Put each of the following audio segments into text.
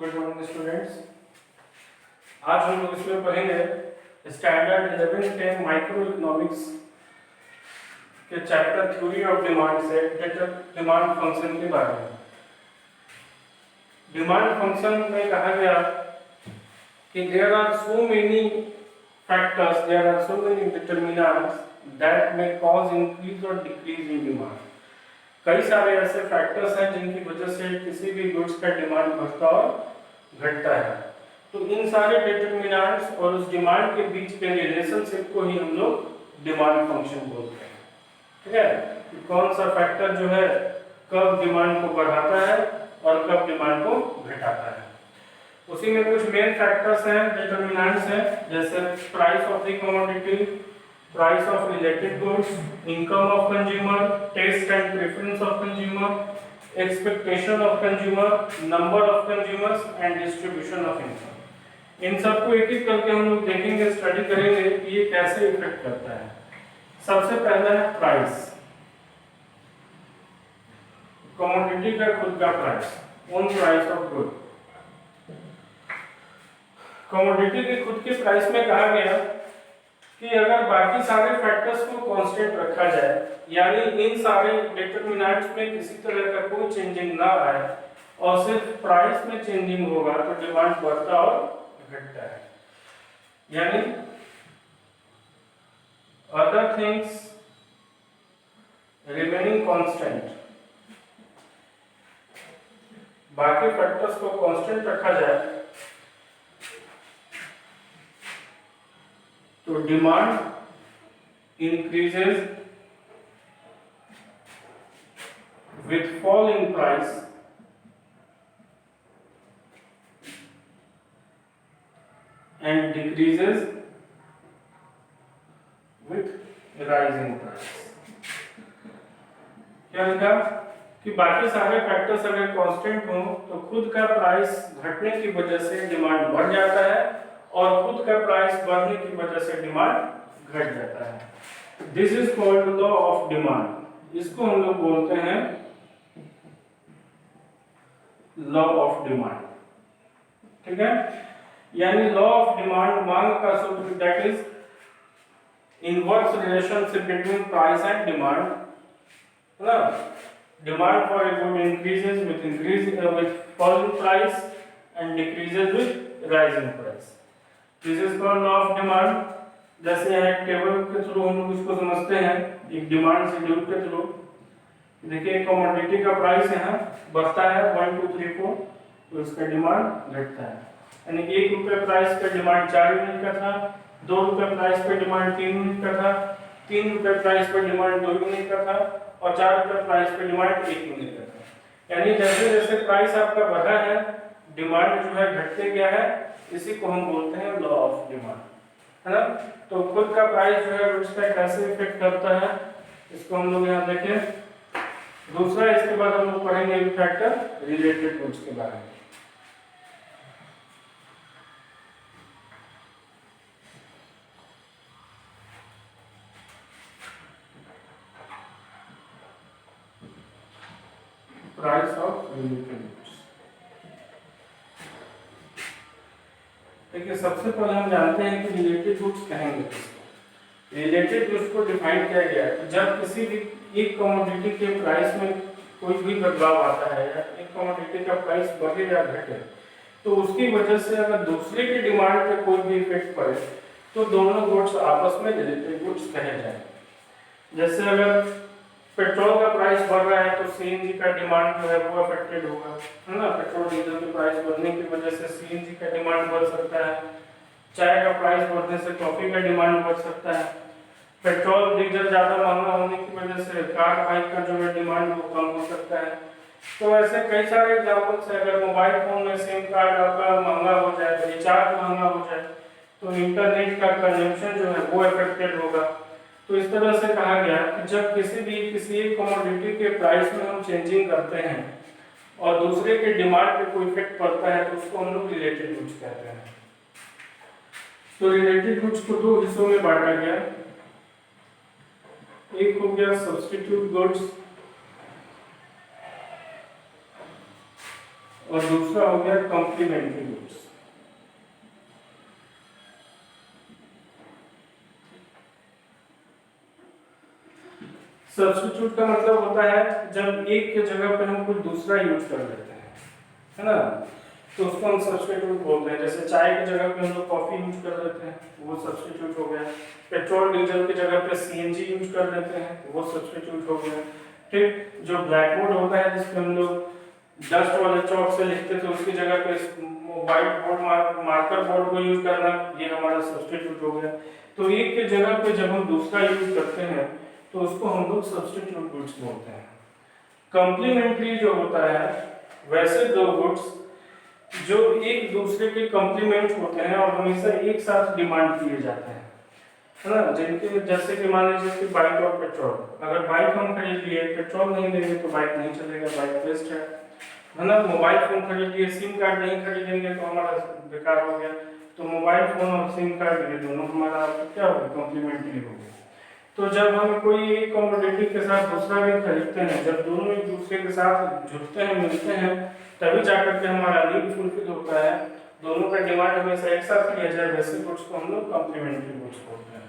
Good morning students. आज हम लोग इसमें पढ़ेंगे स्टैंडर्ड 11 10 माइक्रो इकोनॉमिक्स के चैप्टर थ्योरी ऑफ डिमांड से डिमांड फंक्शन के बारे में। डिमांड फंक्शन में कहा गया कि there are so many factors, there are so many determinants that may cause increase और डिक्रीज इन डिमांड। कई सारे ऐसे फैक्टर्स हैं जिनकी वजह से किसी भी गुड्स का डिमांड बढ़ता और घटता है। तो इन सारे डिटरमिनेंट्स और उस डिमांड के बीच के रिलेशनशिप को ही हम लोग डिमांड फंक्शन बोलते हैं। ठीक है, कि कौन सा फैक्टर जो है कब डिमांड को बढ़ाता है और कब डिमांड को घटाता है। उसी में कुछ मेन फैक्टर्स हैं, डिटरमिनेंट्स हैं, जैसे price of the commodity, price of related goods, income of consumer, taste and preference of consumer, expectation of consumer, number of consumers and distribution of income। इन सबको एक एक करके हम लोग देखेंगे, स्टडी करेंगे कि ये कैसे इफेक्ट करता है। सबसे पहला है प्राइस, कमोडिटी का खुद का price, own price of good. Commodity के खुद के प्राइस में कहा गया कि अगर बाकी सारे फैक्टर्स को कांस्टेंट रखा जाए, यानी इन सारे डिटरमिनेंट्स में किसी तरह का कोई चेंजिंग ना आए और सिर्फ प्राइस में चेंजिंग होगा तो डिमांड बढ़ता और घटता है। यानी अदर थिंग्स रिमेनिंग कांस्टेंट, बाकी फैक्टर्स को कांस्टेंट रखा जाए तो demand increases with fall in price and decreases with rise in price। क्या लिखा कि बाकी सारे फैक्टर्स अगर कांस्टेंट हो तो खुद का प्राइस घटने की वजह से डिमांड बढ़ जाता है और खुद का प्राइस बढ़ने की वजह से डिमांड घट जाता है। This is called law of demand. इसको हम लोग बोलते हैं लॉ ऑफ डिमांड। ठीक है, यानी लॉ ऑफ डिमांड मांग का सूत्र, that is inverse relationship between price and demand, है ना। Demand for a good increases with fall in price and decreases with rise in price। This is called law of demand. जैसे यहाँ एक table के through हम लोग इसको समझते हैं, एक डिमांड शेड्यूल के थ्रू। देखिए कमोडिटी का प्राइस यहाँ बढ़ता है 1 2 3 4, तो इसका डिमांड घटता है। यानी 1 रुपये प्राइस पे डिमांड 4 यूनिट का था, 2 रुपये प्राइस पे डिमांड 3 यूनिट का था, 3 रुपये प्राइस पे डिमांड 2 यूनिट का था और 4 रुपये प्राइस पे डिमांड 1 यूनिट का था। यानी जैसे जैसे प्राइस आपका बढ़ा है, डिमांड जो है घटते गया है। इसी को हम बोलते हैं लॉ ऑफ डिमांड, है ना। तो खुद का प्राइस जो है उसका कैसे इफेक्ट करता है, इसको हम लोग यहाँ देखें। दूसरा, इसके बाद हम लोग पढ़ेंगे फैक्टर रिलेटेड गुड्स के बारे में। Price of related goods. देखिए सबसे पहले हम जानते हैं कि रिलेटेड गुड्स कहेंगे किसको। रिलेटेड गुड्स को डिफाइन किया गया है जब किसी भी एक कमोडिटी के प्राइस में कोई भी बदलाव आता है या एक कमोडिटी का प्राइस बढ़े या घटे, तो उसकी वजह से अगर दूसरे की डिमांड पे कोई भी इफेक्ट पड़े तो दोनों गुड्स आपस में रिलेटेड गुड्स कहे जाएंगे। जैसे अगर पेट्रोल का प्राइस बढ़ रहा है तो सीएनजी का डिमांड जो है वो अफेक्टेड होगा, है ना। पेट्रोल डीजल के प्राइस बढ़ने की वजह से सीएनजी का डिमांड बढ़ सकता है। चाय का प्राइस बढ़ने से कॉफी का डिमांड बढ़ सकता है। पेट्रोल डीजल ज़्यादा महंगा होने की वजह से कार बाइक का जो है डिमांड वो कम हो सकता है। तो ऐसे कई सारे एग्जाम्पल्स है। अगर मोबाइल फोन में सिम कार्ड आपका महंगा हो जाए, रिचार्ज महंगा हो जाए, तो इंटरनेट का कंजम्पशन जो है वो अफेक्टेड होगा। तो इस तरह से कहा गया कि जब किसी एक कमोडिटी के प्राइस में हम चेंजिंग करते हैं और दूसरे के डिमांड पे कोई इफेक्ट पड़ता है तो उसको हम लोग रिलेटेड गुड्स कहते हैं। तो रिलेटेड गुड्स को 2 हिस्सों में बांटा गया। एक हो गया सब्स्टिट्यूट गुड्स और दूसरा हो गया कॉम्प्लीमेंट्री गुड्स। सब्स्टिट्यूट का मतलब होता है जब एक के जगह पे हम कुछ दूसरा यूज कर लेते हैं, है ना, तो उसको हम सब्स्टिट्यूट बोलते हैं। जैसे चाय की जगह पे हम लोग कॉफी यूज कर लेते हैं, वो सब्स्टिट्यूट हो गया। पेट्रोल डीजल की जगह पे सीएनजी यूज कर लेते हैं, वो सब्स्टिट्यूट हो गया। ठीक, जो ब्लैक बोर्ड होता है जिसपे हम लोग डस्ट वाले चौक से लिखते थे, उसकी जगह पे व्हाइट बोर्ड मार्कर बोर्ड को यूज करना, ये हमारा सब्स्टिट्यूट हो गया। तो एक के जगह पे जब हम दूसरा यूज करते हैं तो उसको हम लोग सब्स्टिट्यूट गुड्स बोलते हैं। कॉम्प्लीमेंट्री जो होता है, वैसे दो गुड्स जो एक दूसरे के कॉम्प्लीमेंट होते हैं और हमेशा एक साथ डिमांड किए जाते हैं, है ना, जिनके जैसे कि मान लीजिए कि बाइक और पेट्रोल, अगर बाइक हम खरीद लिए, पेट्रोल नहीं लेंगे तो बाइक नहीं चलेगा, बाइक वेस्ट है ना। मोबाइल फोन खरीद लिए, सिम कार्ड नहीं खरीदेंगे तो हमारा बेकार हो गया। तो मोबाइल फोन और सिम कार्ड ये दोनों हमारा क्या हो गया, कॉम्प्लीमेंट्री हो गया। तो जब हम कोई एक कमोडिटी के साथ दूसरा भी खरीदते हैं, जब दोनों एक दूसरे के साथ जुड़ते हैं, मिलते हैं, तभी जाकर के हमारा नीड फुलफिल होता है, दोनों का डिमांड हमेशा एक साथ किया जाए, वैसे गुड्स को हम लोग कॉम्प्लीमेंट्री गुड्स बोलते हैं।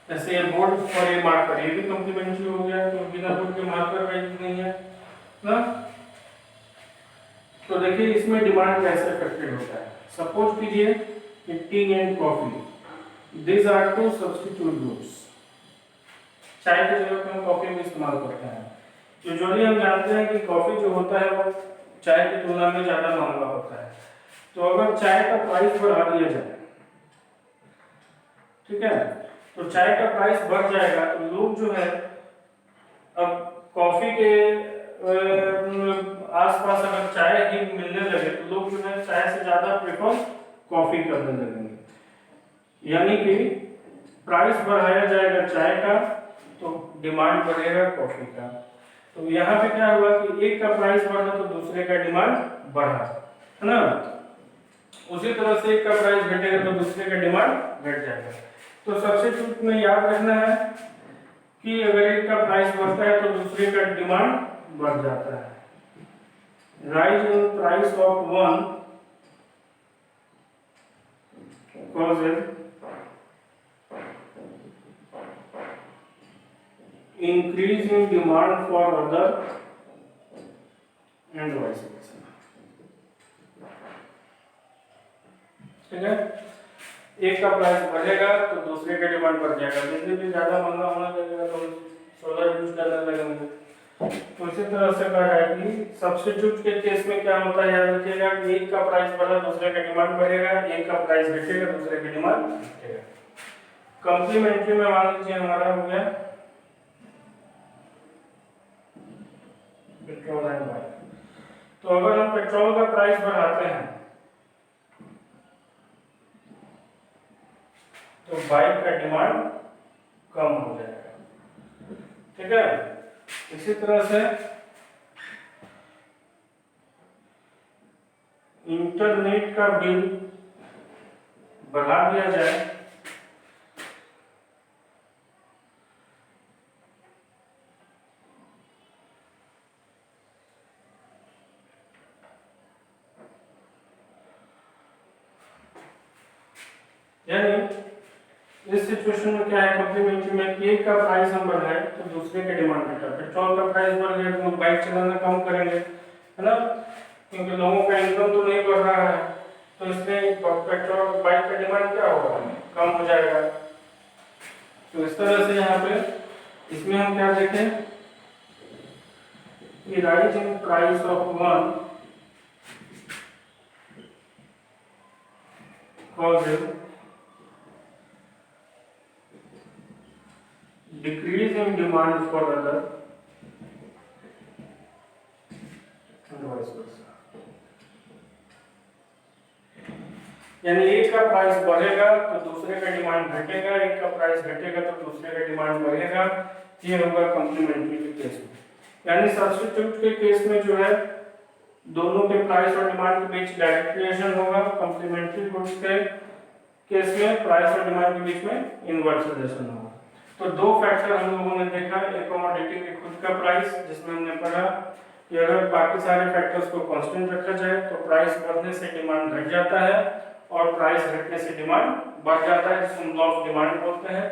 जैसे ये बोर्ड और ये मार्कर, ये भी कॉम्प्लीमेंट्री हो गया, तो बिना बोर्ड के मार्कर का यूज नहीं है ना। तो देखिए इसमें डिमांड कैसे अफेक्टेड होता है। सपोज कीजिए कि T and coffee, These are two substitute goods. चाय की जगह पे हम कॉफी भी इस्तेमाल करते हैं। यूजुअली हम जानते हैं कि कॉफी जो होता है वो चाय की तुलना में ज्यादा महंगा होता है। तो अगर चाय का प्राइस बढ़ा दिया जाए, ठीक है, तो चाय का प्राइस बढ़ जाएगा तो लोग जो है अब कॉफी के आसपास अगर चाय ही मिलने लगे तो लोग जो है चाय से ज्यादा प्रेफर कॉफी करने लगेंगे। यानी कि प्राइस बढ़ाया जाएगा चाय का तो डिमांड बढ़ेगा कॉफी का। तो यहाँ पे क्या हुआ कि एक का प्राइस बढ़ा तो दूसरे का डिमांड बढ़ा, है ना। उसी तरह से एक का प्राइस घटेगा तो दूसरे का डिमांड घट जाएगा। तो सब्स्टिट्यूट में याद रखना है कि अगर एक का प्राइस बढ़ता है तो दूसरे का डिमांड बढ़ जाता है। Rise in price of one causes increase in demand for other and vice versa। ठीक है, एक का प्राइस बढ़ेगा तो दूसरे का डिमांड बढ़ जाएगा। बिजली भी ज्यादा महंगा होने लगेगा तो सोलर यूज करने लगेंगे। तो इसी तरह से कहा है कि सब्स्टिट्यूट के केस में क्या होता है, याद रखिएगा कि एक का प्राइस बढ़ा दूसरे का डिमांड बढ़ेगा, एक का प्राइस घटेगा दूसरे का डिमांड घटेगा। कॉम्प्लीमेंट्री में मान लीजिए हमारा हो गया पेट्रोल एंड बाइक। तो अगर हम पेट्रोल का प्राइस बढ़ाते हैं तो बाइक का डिमांड कम हो जाएगा, ठीक है। इसी तरह से इंटरनेट का बिल बढ़ा दिया जाए यानी इस सिचुएशन में क्या है, कॉम्प्लीमेंट्री में कि एक का प्राइस हम बढ़ाए तो दूसरे का डिमांड घटा। पेट्रोल का प्राइस बढ़ गया तो लोग बाइक चलाना कम करेंगे, है ना, क्योंकि लोगों का इनकम तो नहीं बढ़ रहा है, तो इसलिए पेट्रोल बाइक का डिमांड क्या होगा, कम हो जाएगा। तो इस तरह से यहाँ पे इसमें हम क्या देखें कि rise in price of one causes decrease in demand for other and vice versa। यानी एक का प्राइस बढ़ेगा तो दूसरे का डिमांड घटेगा, एक का प्राइस घटेगा तो दूसरे का डिमांड बढ़ेगा। ये होगा कॉम्प्लीमेंट्री के केस में। यानी सब्स्टिट्यूट के केस में जो है दोनों के प्राइस और डिमांड के बीच डायरेक्ट रिलेशन होगा। कॉम्प्लीमेंट्री गुड्स के केस में प्राइस और डिमांड के बीच में इनवर्स रिलेशन होगा। तो दो फैक्टर हम लोगों ने देखा, एक कमोडिटी के खुद का प्राइस जिसमें हमने पढ़ा कि अगर बाकी सारे फैक्टर्स को कांस्टेंट रखा जाए तो प्राइस बढ़ने से डिमांड घट जाता है और प्राइस घटने से डिमांड बढ़ जाता है, जिसको हम लॉ ऑफ डिमांड बोलते हैं।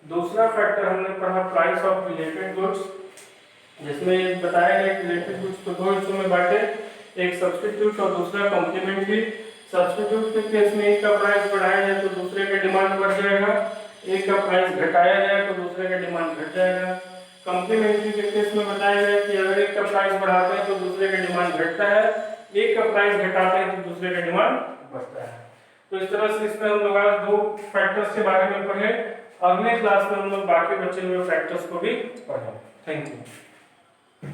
दूसरा फैक्टर हमने पढ़ा प्राइस ऑफ रिलेटेड गुड्स, जिसमें बताया गया कि रिलेटेड गुड्स को दो हिस्सों में बांटे, एक सब्स्टिट्यूट और दूसरा कॉम्प्लीमेंट्री। सब्स्टिट्यूट के केस में एक का प्राइस बढ़ाया जाए तो दूसरे का डिमांड बढ़ जाएगा, एक का प्राइस घटाया जाए तो दूसरे का डिमांड घट जाएगा। कॉम्प्लीमेंट्री के केस में बताया गया कि अगर एक का प्राइस बढ़ाते हैं तो दूसरे का डिमांड घटता है, एक का प्राइस घटाते हैं तो दूसरे का डिमांड बढ़ता है। तो इस तरह से इसमें हम लोग आज दो फैक्टर्स के बारे में पढ़े। अगले क्लास में हम लोग बाकी बचे हुए फैक्टर्स को भी पढ़ें। Thank you.